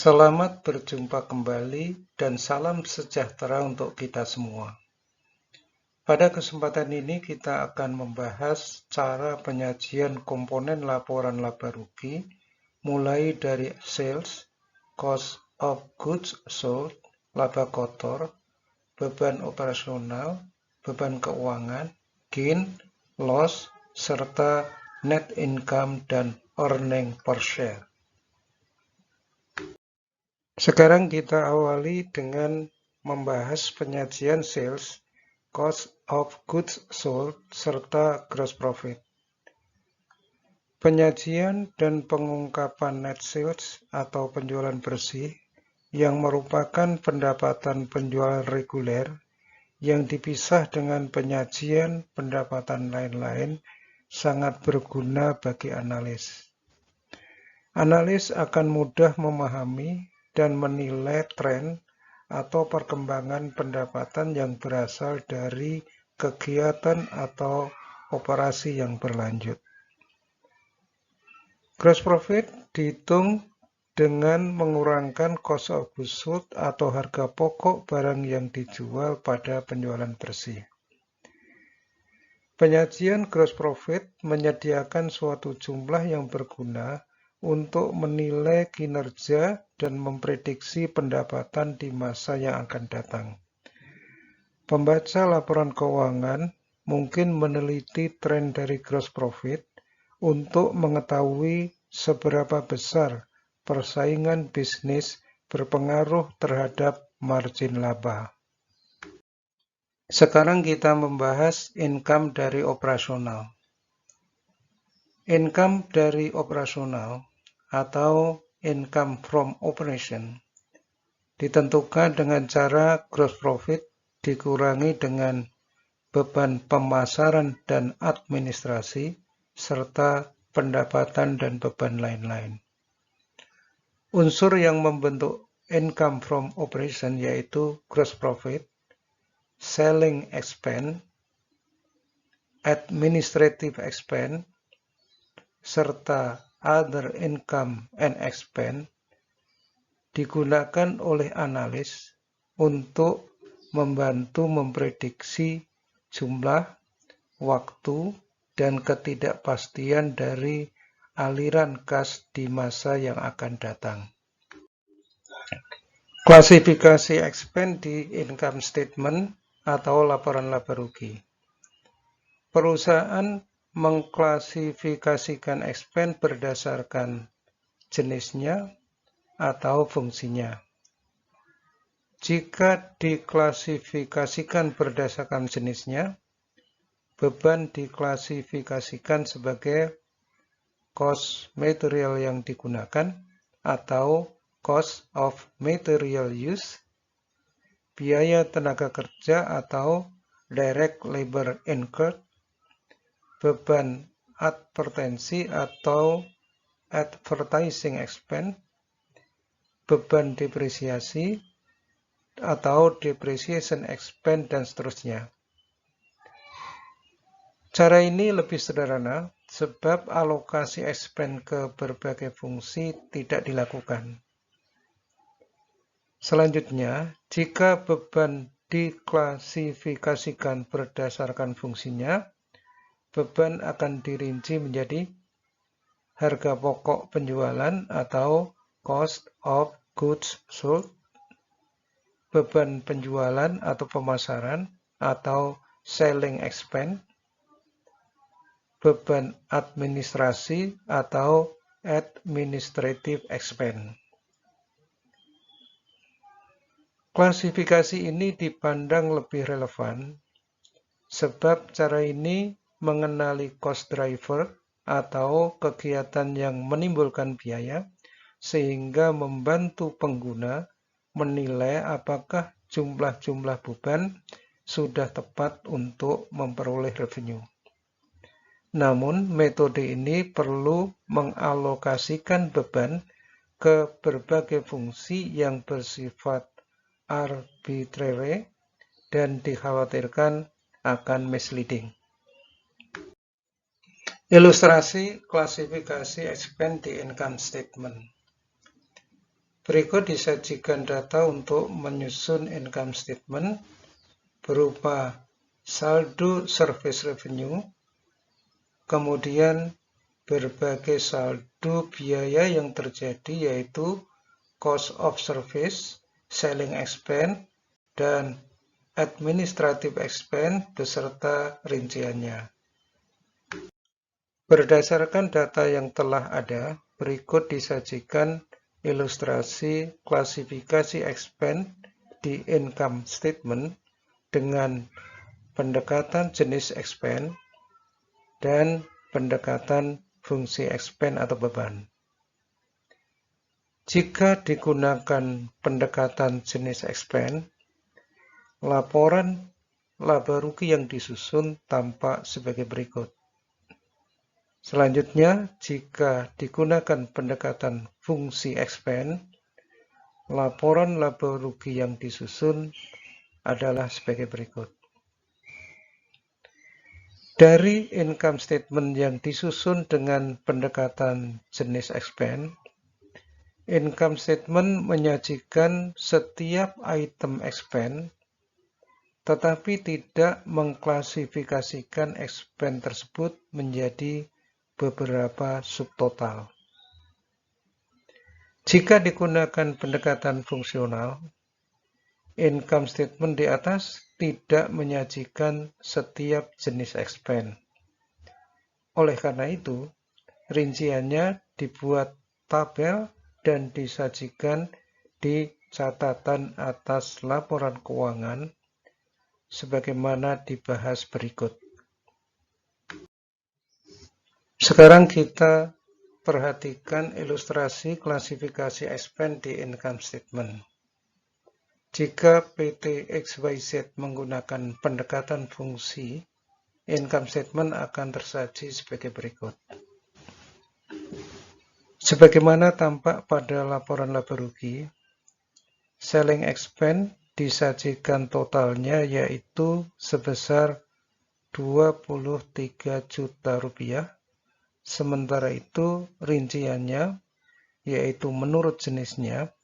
Selamat berjumpa kembali dan salam sejahtera untuk kita semua. Pada kesempatan ini kita akan membahas cara penyajian komponen laporan laba rugi mulai dari sales, cost of goods sold, laba kotor, beban operasional, beban keuangan, gain, loss, serta net income dan earning per share. Sekarang kita awali dengan membahas penyajian sales, cost of goods sold, serta gross profit. Penyajian dan pengungkapan net sales atau penjualan bersih yang merupakan pendapatan penjualan reguler yang dipisah dengan penyajian pendapatan lain-lain sangat berguna bagi analis. Analis akan mudah memahami dan menilai tren atau perkembangan pendapatan yang berasal dari kegiatan atau operasi yang berlanjut. Gross profit dihitung dengan mengurangkan cost of goods sold atau harga pokok barang yang dijual pada penjualan bersih. Penyajian gross profit menyediakan suatu jumlah yang berguna untuk menilai kinerja dan memprediksi pendapatan di masa yang akan datang. Pembaca laporan keuangan mungkin meneliti tren dari gross profit untuk mengetahui seberapa besar persaingan bisnis berpengaruh terhadap margin laba. Sekarang kita membahas income dari operasional. Income dari operasional atau income from operation ditentukan dengan cara gross profit dikurangi dengan beban pemasaran dan administrasi serta pendapatan dan beban lain-lain. Unsur yang membentuk income from operation yaitu gross profit, selling expense, administrative expense, serta other income and expense digunakan oleh analis untuk membantu memprediksi jumlah, waktu, dan ketidakpastian dari aliran kas di masa yang akan datang. Klasifikasi expense di income statement atau laporan laba rugi. Perusahaan mengklasifikasikan expense berdasarkan jenisnya atau fungsinya. Jika diklasifikasikan berdasarkan jenisnya, beban diklasifikasikan sebagai cost material yang digunakan atau cost of material use, biaya tenaga kerja atau direct labor incurred, beban advertensi atau advertising expense, beban depresiasi atau depreciation expense, dan seterusnya. Cara ini lebih sederhana sebab alokasi expense ke berbagai fungsi tidak dilakukan. Selanjutnya, jika beban diklasifikasikan berdasarkan fungsinya, beban akan dirinci menjadi harga pokok penjualan atau cost of goods sold, beban penjualan atau pemasaran atau selling expense, beban administrasi atau administrative expense. Klasifikasi ini dipandang lebih relevan sebab cara ini mengenali cost driver atau kegiatan yang menimbulkan biaya sehingga membantu pengguna menilai apakah jumlah-jumlah beban sudah tepat untuk memperoleh revenue. Namun, metode ini perlu mengalokasikan beban ke berbagai fungsi yang bersifat arbitrary dan dikhawatirkan akan misleading. Ilustrasi klasifikasi expense di income statement. Berikut disajikan data untuk menyusun income statement berupa saldo service revenue, kemudian berbagai saldo biaya yang terjadi yaitu cost of service, selling expense, dan administrative expense beserta rinciannya. Berdasarkan data yang telah ada, berikut disajikan ilustrasi klasifikasi expense di income statement dengan pendekatan jenis expense dan pendekatan fungsi expense atau beban. Jika digunakan pendekatan jenis expense, laporan laba rugi yang disusun tampak sebagai berikut. Selanjutnya, jika digunakan pendekatan fungsi expense, laporan laba rugi yang disusun adalah sebagai berikut. Dari income statement yang disusun dengan pendekatan jenis expense, income statement menyajikan setiap item expense tetapi tidak mengklasifikasikan expense tersebut menjadi beberapa subtotal. Jika digunakan pendekatan fungsional, income statement di atas tidak menyajikan setiap jenis expense. Oleh karena itu, rinciannya dibuat tabel dan disajikan di catatan atas laporan keuangan sebagaimana dibahas berikut. Sekarang kita perhatikan ilustrasi klasifikasi expense di income statement. Jika PT XYZ menggunakan pendekatan fungsi, income statement akan tersaji sebagai berikut. Sebagaimana tampak pada laporan laba rugi, selling expense disajikan totalnya yaitu sebesar 23 juta rupiah. Sementara itu rinciannya, yaitu menurut jenisnya,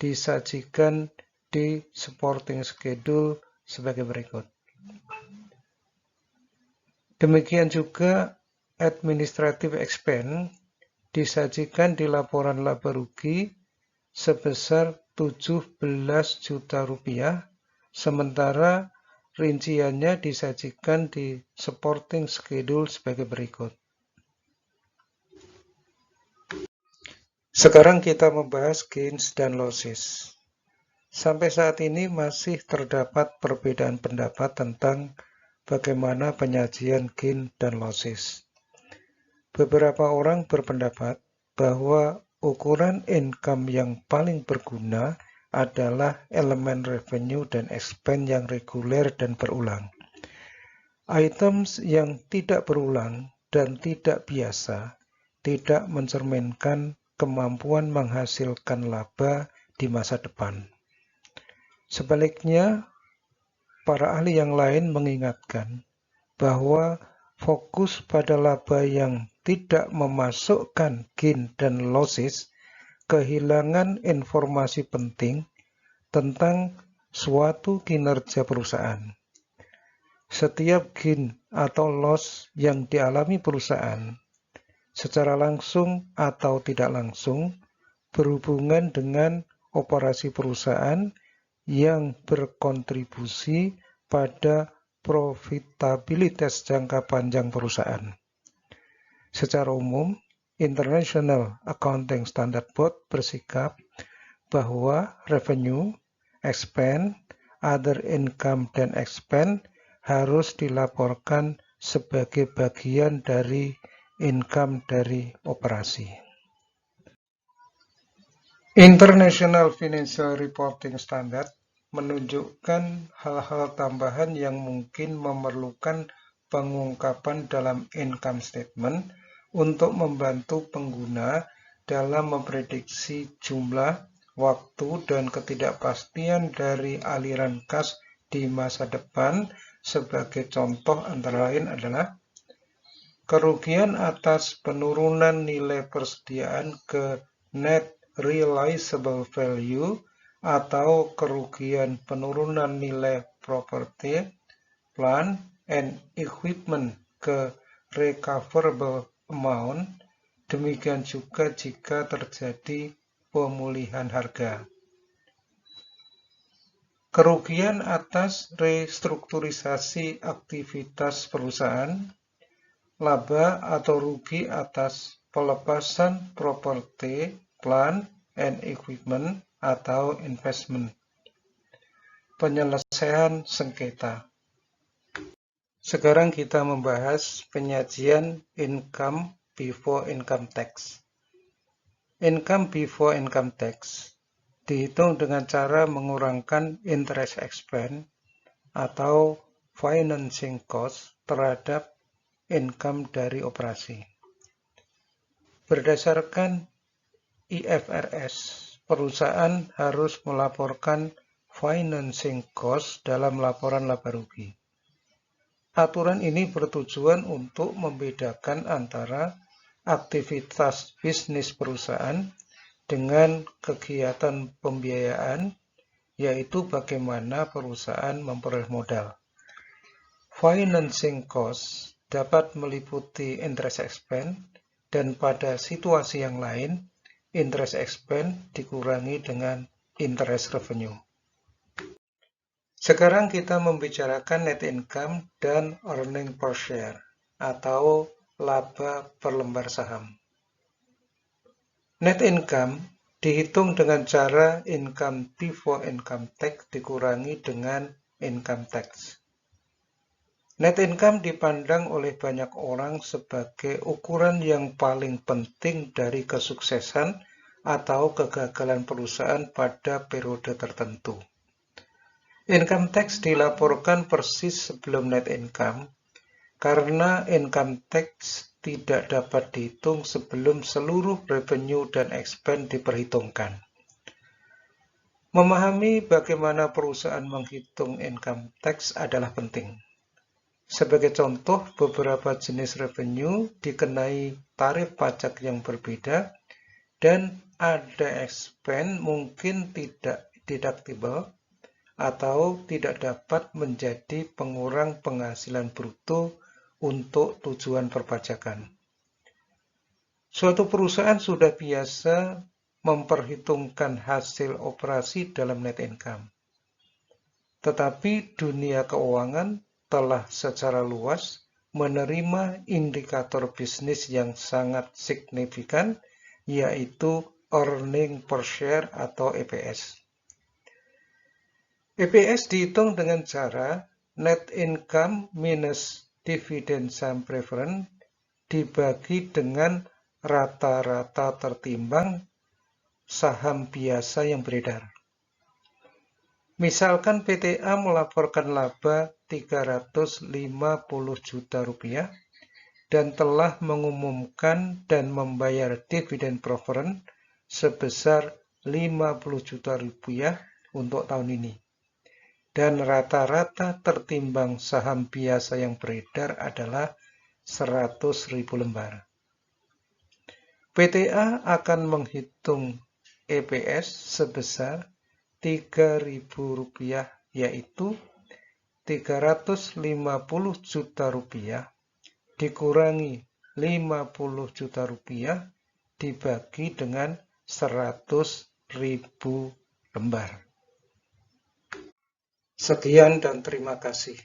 disajikan di supporting schedule sebagai berikut. Demikian juga administrative expense disajikan di laporan laba rugi sebesar 17 juta rupiah, sementara rinciannya disajikan di supporting schedule sebagai berikut. Sekarang kita membahas gains dan losses. Sampai saat ini masih terdapat perbedaan pendapat tentang bagaimana penyajian gain dan losses. Beberapa orang berpendapat bahwa ukuran income yang paling berguna adalah elemen revenue dan expense yang reguler dan berulang. Items yang tidak berulang dan tidak biasa tidak mencerminkan kemampuan menghasilkan laba di masa depan. Sebaliknya, para ahli yang lain mengingatkan bahwa fokus pada laba yang tidak memasukkan gain dan losses kehilangan informasi penting tentang suatu kinerja perusahaan. Setiap gain atau loss yang dialami perusahaan secara langsung atau tidak langsung berhubungan dengan operasi perusahaan yang berkontribusi pada profitabilitas jangka panjang perusahaan. Secara umum, International Accounting Standard Board bersikap bahwa revenue, expense, other income, dan expense harus dilaporkan sebagai bagian dari income dari operasi. International Financial Reporting Standard menunjukkan hal-hal tambahan yang mungkin memerlukan pengungkapan dalam income statement untuk membantu pengguna dalam memprediksi jumlah, waktu, dan ketidakpastian dari aliran kas di masa depan. Sebagai contoh antara lain adalah kerugian atas penurunan nilai persediaan ke net realizable value atau kerugian penurunan nilai properti, plant, and equipment ke recoverable amount. Demikian juga jika terjadi pemulihan harga. Kerugian atas restrukturisasi aktivitas perusahaan, laba atau rugi atas pelepasan properti, plant, and equipment atau investment. Penyelesaian sengketa. Sekarang kita membahas penyajian income before income tax. Income before income tax dihitung dengan cara mengurangkan interest expense atau financing cost terhadap income dari operasi. Berdasarkan IFRS, perusahaan harus melaporkan financing cost dalam laporan laba rugi. Aturan ini bertujuan untuk membedakan antara aktivitas bisnis perusahaan dengan kegiatan pembiayaan, yaitu bagaimana perusahaan memperoleh modal. Financing cost dapat meliputi interest expense, dan pada situasi yang lain, interest expense dikurangi dengan interest revenue. Sekarang kita membicarakan net income dan earning per share, atau laba per lembar saham. Net income dihitung dengan cara income before income tax dikurangi dengan income tax. Net income dipandang oleh banyak orang sebagai ukuran yang paling penting dari kesuksesan atau kegagalan perusahaan pada periode tertentu. Income tax dilaporkan persis sebelum net income, karena income tax tidak dapat dihitung sebelum seluruh revenue dan expense diperhitungkan. Memahami bagaimana perusahaan menghitung income tax adalah penting. Sebagai contoh, beberapa jenis revenue dikenai tarif pajak yang berbeda, dan ada expense mungkin tidak deductible atau tidak dapat menjadi pengurang penghasilan bruto untuk tujuan perpajakan. Suatu perusahaan sudah biasa memperhitungkan hasil operasi dalam net income. Tetapi dunia keuangan telah secara luas menerima indikator bisnis yang sangat signifikan, yaitu earning per share atau EPS. EPS dihitung dengan cara net income minus dividen saham preference dibagi dengan rata-rata tertimbang saham biasa yang beredar. Misalkan PTA melaporkan laba 350 juta rupiah dan telah mengumumkan dan membayar dividen preference sebesar 50 juta rupiah untuk tahun ini. Dan rata-rata tertimbang saham biasa yang beredar adalah 100.000 lembar. PTA akan menghitung EPS sebesar Rp3.000, yaitu 350 juta rupiah dikurangi 50 juta rupiah dibagi dengan 100.000 lembar. Sekian dan terima kasih.